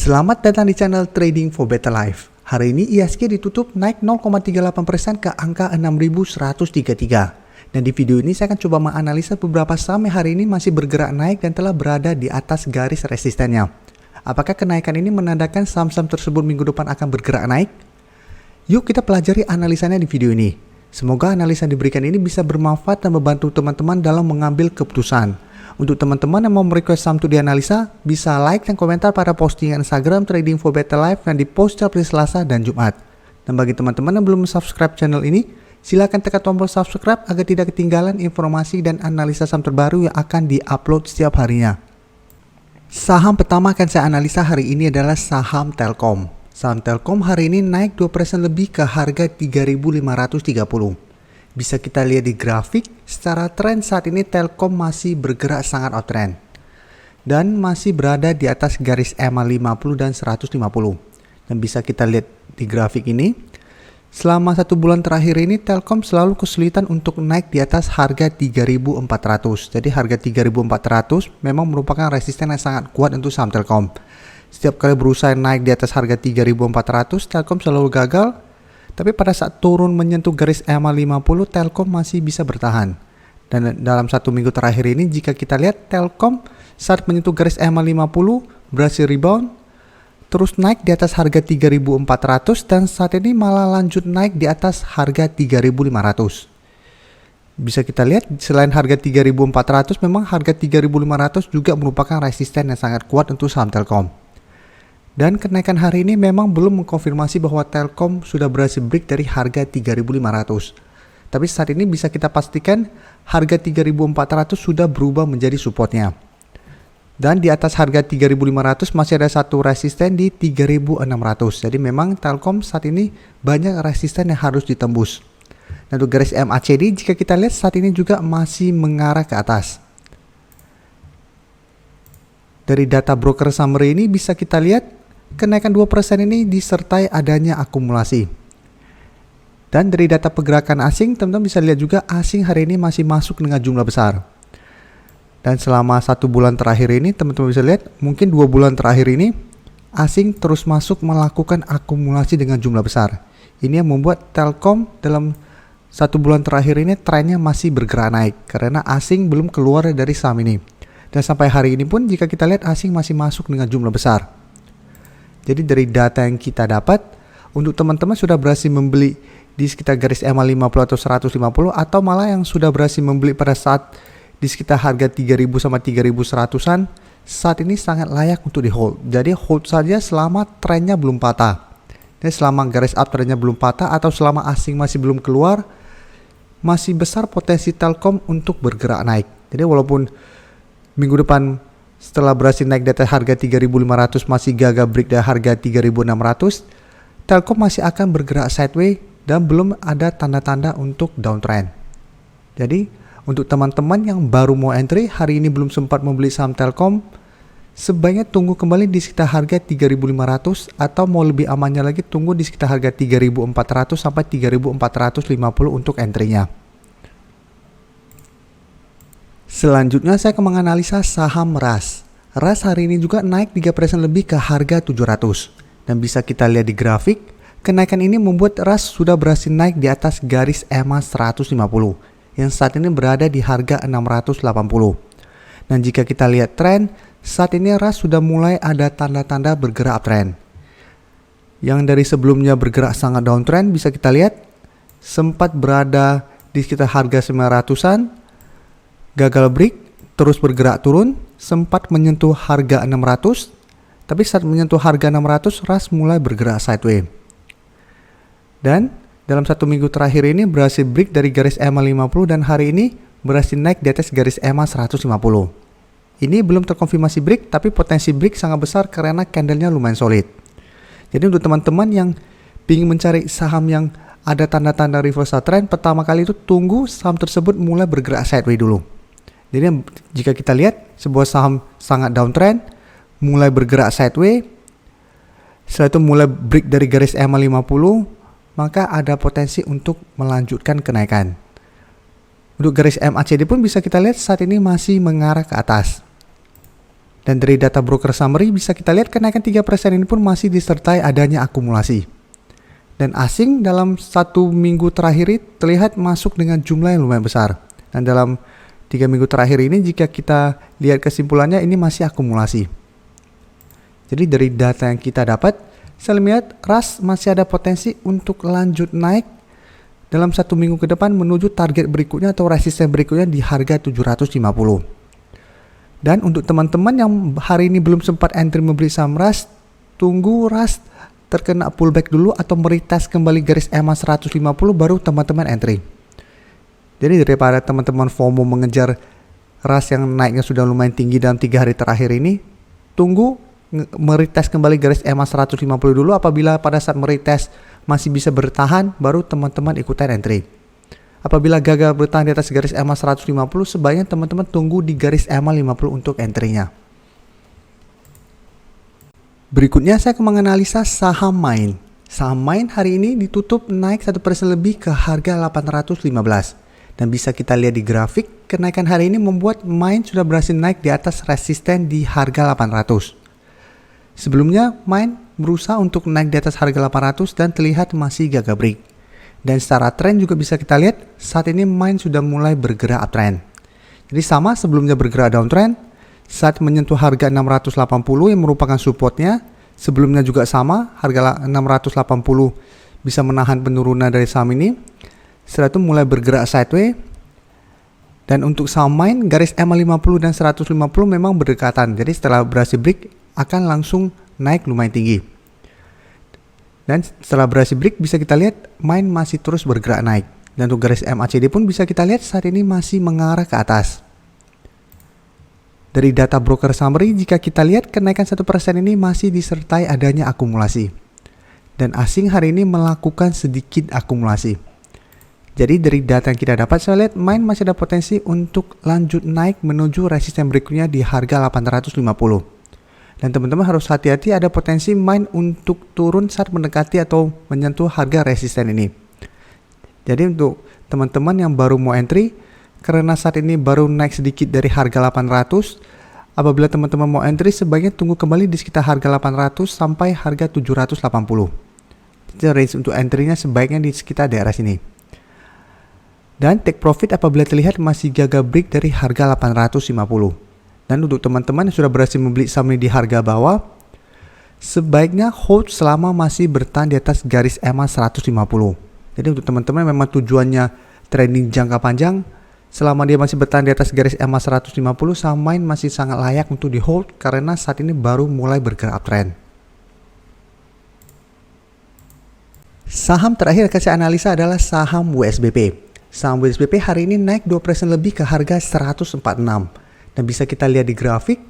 Selamat datang di channel Trading for Better Life. Hari ini IHSG ditutup naik 0,38% ke angka 6.133. Dan di video ini saya akan coba menganalisa beberapa saham yang hari ini masih bergerak naik dan telah berada di atas garis resistennya. Apakah kenaikan ini menandakan saham-saham tersebut minggu depan akan bergerak naik? Yuk kita pelajari analisanya di video ini. Semoga analisa yang diberikan ini bisa bermanfaat dan membantu teman-teman dalam mengambil keputusan. Untuk teman-teman yang mau merequest saham untuk dianalisa, bisa like dan komentar pada postingan Instagram Trading for Better Life yang dipost setiap hari Selasa dan Jumat. Dan bagi teman-teman yang belum subscribe channel ini, silakan tekan tombol subscribe agar tidak ketinggalan informasi dan analisa saham terbaru yang akan diupload setiap harinya. Saham pertama akan saya analisa hari ini adalah saham Telkom. Saham Telkom hari ini naik 2% lebih ke harga 3.530. Bisa kita lihat di grafik, secara tren saat ini Telkom masih bergerak sangat uptrend dan masih berada di atas garis EMA 50 dan 150. Dan bisa kita lihat di grafik ini, selama 1 bulan terakhir ini Telkom selalu kesulitan untuk naik di atas harga 3.400. Jadi harga 3.400 memang merupakan resisten yang sangat kuat untuk saham Telkom. Setiap kali berusaha naik di atas harga 3.400, Telkom selalu gagal. Tapi pada saat turun menyentuh garis EMA 50, Telkom masih bisa bertahan. Dan dalam 1 minggu terakhir ini, jika kita lihat Telkom saat menyentuh garis EMA 50 berhasil rebound, terus naik di atas harga 3.400 dan saat ini malah lanjut naik di atas harga 3.500. Bisa kita lihat selain harga 3.400, memang harga 3.500 juga merupakan resisten yang sangat kuat untuk saham Telkom. Dan kenaikan hari ini memang belum mengkonfirmasi bahwa Telkom sudah berhasil break dari harga 3.500. Tapi saat ini bisa kita pastikan harga 3.400 sudah berubah menjadi supportnya. Dan di atas harga 3.500 masih ada satu resisten di 3.600. Jadi memang Telkom saat ini banyak resisten yang harus ditembus. Dan untuk garis MACD jika kita lihat saat ini juga masih mengarah ke atas. Dari data broker summary ini bisa kita lihat kenaikan 2% ini disertai adanya akumulasi. Dan dari data pergerakan asing, teman-teman bisa lihat juga asing hari ini masih masuk dengan jumlah besar. Dan selama 1 bulan terakhir ini, teman-teman bisa lihat mungkin 2 bulan terakhir ini, asing terus masuk melakukan akumulasi dengan jumlah besar. Ini yang membuat Telkom dalam 1 bulan terakhir ini trennya masih bergerak naik, karena asing belum keluar dari saham ini. Dan sampai hari ini pun jika kita lihat asing masih masuk dengan jumlah besar. Jadi dari data yang kita dapat, untuk teman-teman sudah berhasil membeli di sekitar garis EMA 50 atau 150 atau malah yang sudah berhasil membeli pada saat di sekitar harga 3.000 sama 3.100-an, saat ini sangat layak untuk di hold. Jadi hold saja selama trennya belum patah. Jadi selama garis up trennya belum patah atau selama asing masih belum keluar, masih besar potensi Telkom untuk bergerak naik. Jadi walaupun minggu depan setelah berhasil naik di atas harga 3.500 masih gagal break dari harga 3.600, Telkom masih akan bergerak sideways dan belum ada tanda-tanda untuk downtrend. Jadi untuk teman-teman yang baru mau entry, hari ini belum sempat membeli saham Telkom, sebaiknya tunggu kembali di sekitar harga 3.500 atau mau lebih amannya lagi tunggu di sekitar harga 3.400 sampai 3.450 untuk entry-nya. Selanjutnya saya akan menganalisa saham RAS. RAS hari ini juga naik 3% lebih ke harga 700. Dan bisa kita lihat di grafik, kenaikan ini membuat RAS sudah berhasil naik di atas garis EMA 150 yang saat ini berada di harga 680. Dan jika kita lihat tren, saat ini RAS sudah mulai ada tanda-tanda bergerak uptrend. Yang dari sebelumnya bergerak sangat downtrend bisa kita lihat sempat berada di sekitar harga 900-an, gagal break, terus bergerak turun, sempat menyentuh harga 600, tapi saat menyentuh harga 600, RAS mulai bergerak sideways. Dan dalam 1 minggu terakhir ini berhasil break dari garis EMA 50 dan hari ini berhasil naik di atas garis EMA 150. Ini belum terkonfirmasi break, tapi potensi break sangat besar karena candlenya lumayan solid. Jadi untuk teman-teman yang ingin mencari saham yang ada tanda-tanda reversal trend, pertama kali itu tunggu saham tersebut mulai bergerak sideways dulu. Jadi jika kita lihat sebuah saham sangat downtrend, mulai bergerak sideways, setelah itu mulai break dari garis EMA 50, maka ada potensi untuk melanjutkan kenaikan. Untuk garis MACD pun bisa kita lihat saat ini masih mengarah ke atas. Dan dari data broker summary bisa kita lihat kenaikan 3% ini pun masih disertai adanya akumulasi. Dan asing dalam 1 minggu terakhir ini terlihat masuk dengan jumlah yang lumayan besar. Dan dalam 3 minggu terakhir ini jika kita lihat kesimpulannya ini masih akumulasi. Jadi dari data yang kita dapat, saya lihat RAS masih ada potensi untuk lanjut naik dalam 1 minggu ke depan menuju target berikutnya atau resisten berikutnya di harga 750. Dan untuk teman-teman yang hari ini belum sempat entry membeli saham RAS, tunggu RAS terkena pullback dulu atau meretest kembali garis EMA 150 baru teman-teman entry. Jadi daripada teman-teman FOMO mengejar RAS yang naiknya sudah lumayan tinggi dalam 3 hari terakhir ini, tunggu meretest kembali garis EMA 150 dulu. Apabila pada saat meretest masih bisa bertahan, baru teman-teman ikutan entry. Apabila gagal bertahan di atas garis EMA 150, sebaiknya teman-teman tunggu di garis EMA 50 untuk entry-nya. Berikutnya saya akan menganalisa saham Main. Saham Main hari ini ditutup naik 1% lebih ke harga 815. Dan bisa kita lihat di grafik, kenaikan hari ini membuat Main sudah berhasil naik di atas resisten di harga 800. Sebelumnya Main berusaha untuk naik di atas harga 800 dan terlihat masih gagal break. Dan secara tren juga bisa kita lihat saat ini Main sudah mulai bergerak uptrend. Jadi sama sebelumnya bergerak downtrend, saat menyentuh harga 680 yang merupakan supportnya, sebelumnya juga sama, harga 680 bisa menahan penurunan dari saham ini. Setelah itu mulai bergerak sideways. Dan untuk saham Main, garis EMA 50 dan 150 memang berdekatan. Jadi setelah berhasil break akan langsung naik lumayan tinggi. Dan setelah berhasil break bisa kita lihat Main masih terus bergerak naik. Dan untuk garis MACD pun bisa kita lihat saat ini masih mengarah ke atas. Dari data broker summary jika kita lihat kenaikan 1% ini masih disertai adanya akumulasi. Dan asing hari ini melakukan sedikit akumulasi. Jadi dari data yang kita dapat saya lihat Main masih ada potensi untuk lanjut naik menuju resisten berikutnya di harga 850. Dan teman-teman harus hati-hati ada potensi Main untuk turun saat mendekati atau menyentuh harga resisten ini. Jadi untuk teman-teman yang baru mau entry, karena saat ini baru naik sedikit dari harga 800, apabila teman-teman mau entry sebaiknya tunggu kembali di sekitar harga 800 sampai harga 780. Jadi range untuk entry-nya sebaiknya di sekitar daerah sini. Dan take profit apabila terlihat masih gagal break dari harga 850. Dan untuk teman-teman yang sudah berhasil membeli saham ini di harga bawah, sebaiknya hold selama masih bertahan di atas garis EMA 150. Jadi untuk teman-teman yang memang tujuannya trading jangka panjang, selama dia masih bertahan di atas garis EMA 150, saham Main masih sangat layak untuk di hold karena saat ini baru mulai bergerak uptrend. Saham terakhir yang saya analisa adalah saham WSBP. Saham WSBP hari ini naik 2% lebih ke harga 146. Dan bisa kita lihat di grafik,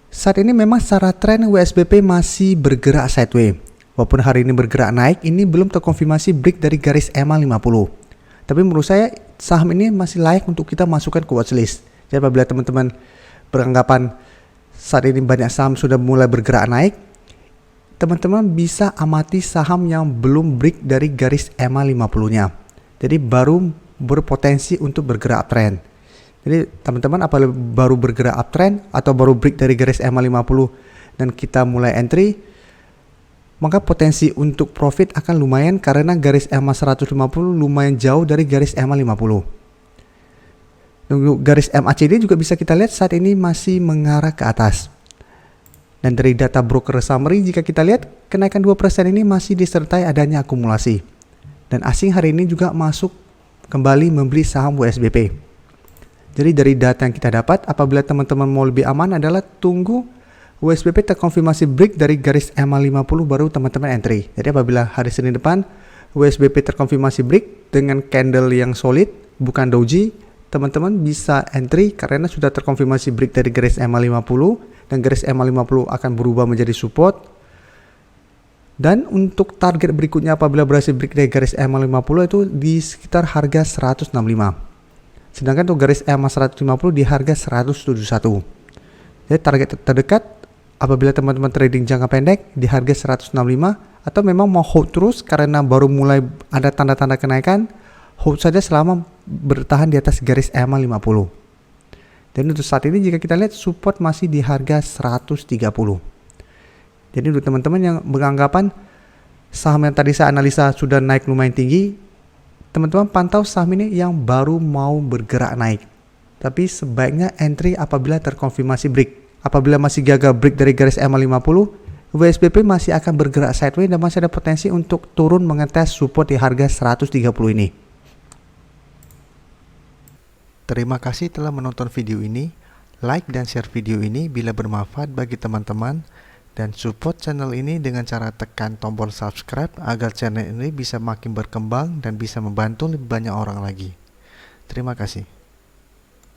saat ini memang secara tren WSBP masih bergerak sideways. Walaupun hari ini bergerak naik, ini belum terkonfirmasi break dari garis EMA 50. Tapi menurut saya saham ini masih layak untuk kita masukkan ke watchlist. Jadi apabila teman-teman beranggapan saat ini banyak saham sudah mulai bergerak naik, teman-teman bisa amati saham yang belum break dari garis EMA 50-nya. Jadi baru berpotensi untuk bergerak uptrend. Jadi teman-teman apabila baru bergerak uptrend atau baru break dari garis EMA 50 dan kita mulai entry, maka potensi untuk profit akan lumayan karena garis EMA 150 lumayan jauh dari garis EMA 50. Untuk garis MACD juga bisa kita lihat saat ini masih mengarah ke atas. Dan dari data broker summary jika kita lihat kenaikan 2% ini masih disertai adanya akumulasi. Dan asing hari ini juga masuk kembali membeli saham WSBP. Jadi dari data yang kita dapat, apabila teman-teman mau lebih aman adalah tunggu WSBP terkonfirmasi break dari garis EMA 50 baru teman-teman entry. Jadi apabila hari Senin depan WSBP terkonfirmasi break dengan candle yang solid, bukan doji, teman-teman bisa entry karena sudah terkonfirmasi break dari garis EMA 50 dan garis EMA 50 akan berubah menjadi support. Dan untuk target berikutnya apabila berhasil break dari garis EMA 50 itu di sekitar harga 165. Sedangkan untuk garis EMA 150 di harga 171. Jadi target terdekat apabila teman-teman trading jangka pendek di harga 165 atau memang mau hold terus karena baru mulai ada tanda-tanda kenaikan, hold saja selama bertahan di atas garis EMA 50. Dan untuk saat ini jika kita lihat support masih di harga 130. Jadi untuk teman-teman yang beranggapan saham yang tadi saya analisa sudah naik lumayan tinggi, teman-teman pantau saham ini yang baru mau bergerak naik. Tapi sebaiknya entry apabila terkonfirmasi break. Apabila masih gagal break dari garis EMA 50, WSBP masih akan bergerak sideways dan masih ada potensi untuk turun mengetes support di harga 130 ini. Terima kasih telah menonton video ini. Like dan share video ini bila bermanfaat bagi teman-teman. Dan support channel ini dengan cara tekan tombol subscribe agar channel ini bisa makin berkembang dan bisa membantu lebih banyak orang lagi. Terima kasih.